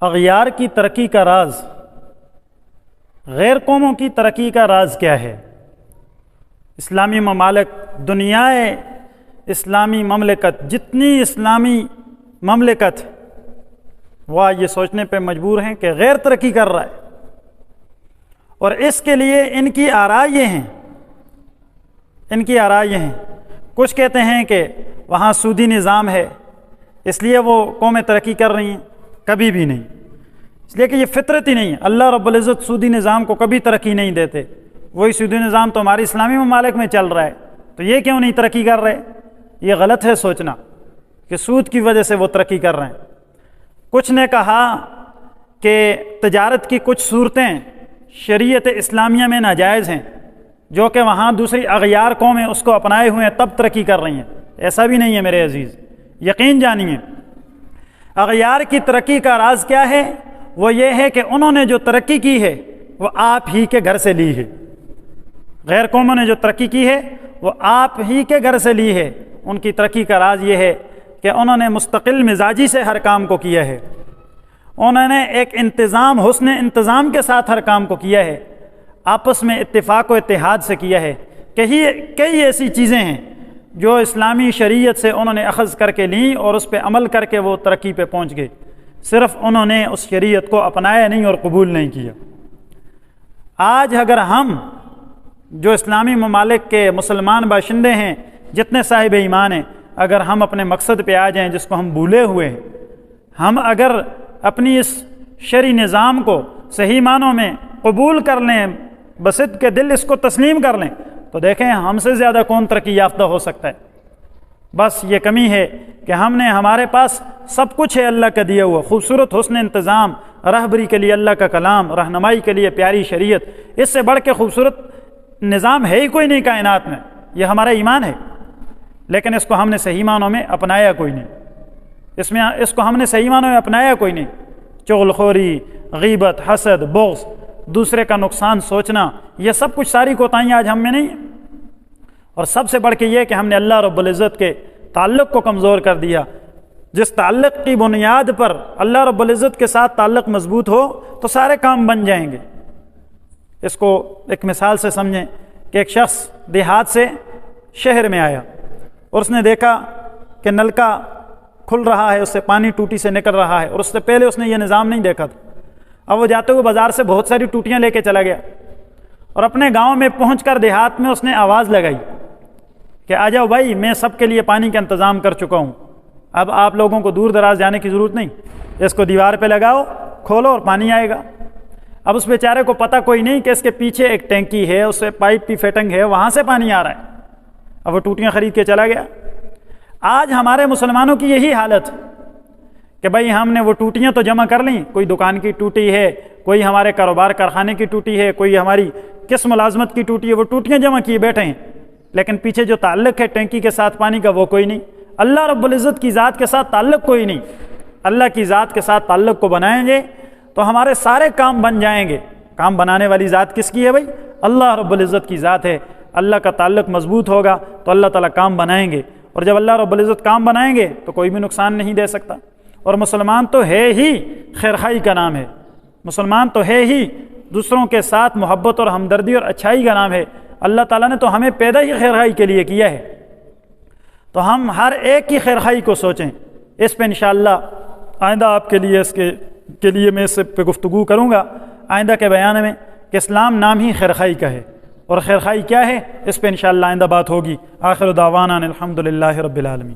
اغیار کی ترقی کا راز، غیر قوموں کی ترقی کا راز کیا ہے؟ اسلامی ممالک، دنیائے اسلامی مملکت، جتنی اسلامی مملکت وہ یہ سوچنے پہ مجبور ہیں کہ غیر ترقی کر رہا ہے، اور اس کے لیے ان کی آراء یہ ہیں کچھ کہتے ہیں کہ وہاں سودی نظام ہے اس لیے وہ قومیں ترقی کر رہی ہیں، کبھی بھی نہیں، اس لیے کہ یہ فطرت ہی نہیں ہے۔ اللہ رب العزت سودی نظام کو کبھی ترقی نہیں دیتے، وہی سودی نظام تو ہمارے اسلامی ممالک میں چل رہا ہے، تو یہ کیوں نہیں ترقی کر رہے؟ یہ غلط ہے سوچنا کہ سود کی وجہ سے وہ ترقی کر رہے ہیں۔ کچھ نے کہا کہ تجارت کی کچھ صورتیں شریعت اسلامیہ میں ناجائز ہیں، جو کہ وہاں دوسری اغیار قومیں اس کو اپنائے ہوئے ہیں تب ترقی کر رہی ہیں۔ ایسا بھی نہیں ہے میرے عزیز، یقین جانیے۔ اغیار کی ترقی کا راز کیا ہے؟ وہ یہ ہے کہ انہوں نے جو ترقی کی ہے وہ آپ ہی کے گھر سے لی ہے۔ غیر قوموں نے جو ترقی کی ہے وہ آپ ہی کے گھر سے لی ہے۔ ان کی ترقی کا راز یہ ہے کہ انہوں نے مستقل مزاجی سے ہر کام کو کیا ہے، انہوں نے ایک انتظام، حسن انتظام کے ساتھ ہر کام کو کیا ہے، آپس میں اتفاق و اتحاد سے کیا ہے۔ کئی ایسی چیزیں ہیں جو اسلامی شریعت سے انہوں نے اخذ کر کے لیں اور اس پہ عمل کر کے وہ ترقی پہ پہنچ گئے، صرف انہوں نے اس شریعت کو اپنایا نہیں اور قبول نہیں کیا۔ آج اگر ہم جو اسلامی ممالک کے مسلمان باشندے ہیں، جتنے صاحب ایمان ہیں، اگر ہم اپنے مقصد پہ آ جائیں جس کو ہم بھولے ہوئے ہیں، ہم اگر اپنی اس شرعی نظام کو صحیح معنوں میں قبول کر لیں، بصدق کے دل اس کو تسلیم کر لیں، تو دیکھیں ہم سے زیادہ کون ترقی یافتہ ہو سکتا ہے۔ بس یہ کمی ہے کہ ہمارے پاس سب کچھ ہے اللہ کا دیا ہوا، خوبصورت حسن انتظام، رہبری کے لیے اللہ کا کلام، رہنمائی کے لیے پیاری شریعت، اس سے بڑھ کے خوبصورت نظام ہے ہی کوئی نہیں کائنات میں، یہ ہمارا ایمان ہے، لیکن اس کو ہم نے صحیح معنوں میں اپنایا کوئی نہیں، اس کو ہم نے صحیح معنوں میں اپنایا کوئی نہیں۔ چغل خوری، غیبت، حسد، بغض، دوسرے کا نقصان سوچنا، یہ سب کچھ ساری کوتاہیاں آج ہم میں نہیں ہیں، اور سب سے بڑھ کے یہ کہ ہم نے اللہ رب العزت کے تعلق کو کمزور کر دیا۔ جس تعلق کی بنیاد پر اللہ رب العزت کے ساتھ تعلق مضبوط ہو تو سارے کام بن جائیں گے۔ اس کو ایک مثال سے سمجھیں کہ ایک شخص دیہات سے شہر میں آیا اور اس نے دیکھا کہ نلکا کھل رہا ہے، اس سے پانی ٹوٹی سے نکل رہا ہے، اور اس سے پہلے اس نے یہ نظام نہیں دیکھا تھا۔ اب وہ جاتے ہوئے بازار سے بہت ساری ٹوٹیاں لے کے چلا گیا، اور اپنے گاؤں میں پہنچ کر دیہات میں اس نے آواز لگائی کہ آ جاؤ بھائی، میں سب کے لیے پانی کا انتظام کر چکا ہوں، اب آپ لوگوں کو دور دراز جانے کی ضرورت نہیں، اس کو دیوار پہ لگاؤ، کھولو اور پانی آئے گا۔ اب اس بیچارے کو پتہ کوئی نہیں کہ اس کے پیچھے ایک ٹینکی ہے، اس سے پائپ کی فٹنگ ہے، وہاں سے پانی آ رہا ہے۔ اب وہ ٹوٹیاں خرید کے چلا گیا۔ آج ہمارے مسلمانوں کی یہی حالت کہ بھائی ہم نے وہ ٹوٹیاں تو جمع کر لیں، کوئی دکان کی ٹوٹی ہے، کوئی ہمارے کاروبار کارخانے کی ٹوٹی ہے، کوئی ہماری کس ملازمت کی ٹوٹی ہے، وہ ٹوٹیاں جمع کیے بیٹھے ہیں، لیکن پیچھے جو تعلق ہے ٹینکی کے ساتھ پانی کا وہ کوئی نہیں۔ اللہ رب العزت کی ذات کے ساتھ تعلق کوئی نہیں۔ اللہ کی ذات کے ساتھ تعلق کو بنائیں گے تو ہمارے سارے کام بن جائیں گے۔ کام بنانے والی ذات کس کی ہے بھائی؟ اللہ رب العزت کی ذات ہے۔ اللہ کا تعلق مضبوط ہوگا تو اللہ تعالیٰ کام بنائیں گے، اور جب اللہ رب العزت کام بنائیں گے تو کوئی بھی نقصان نہیں دے سکتا۔ اور مسلمان تو ہے ہی خیرخائی کا نام ہے، مسلمان تو ہے ہی دوسروں کے ساتھ محبت اور ہمدردی اور اچھائی کا نام ہے۔ اللہ تعالیٰ نے تو ہمیں پیدا ہی خیرخائی کے لیے کیا ہے، تو ہم ہر ایک کی خیرخائی کو سوچیں۔ اس پہ انشاءاللہ آئندہ آپ کے لیے میں اس پہ گفتگو کروں گا آئندہ کے بیان میں، کہ اسلام نام ہی خیرخائی کا ہے، اور خیرخائی کیا ہے اس پہ انشاءاللہ آئندہ بات ہوگی۔ آخر دعوانا الحمدللہ رب العالمین۔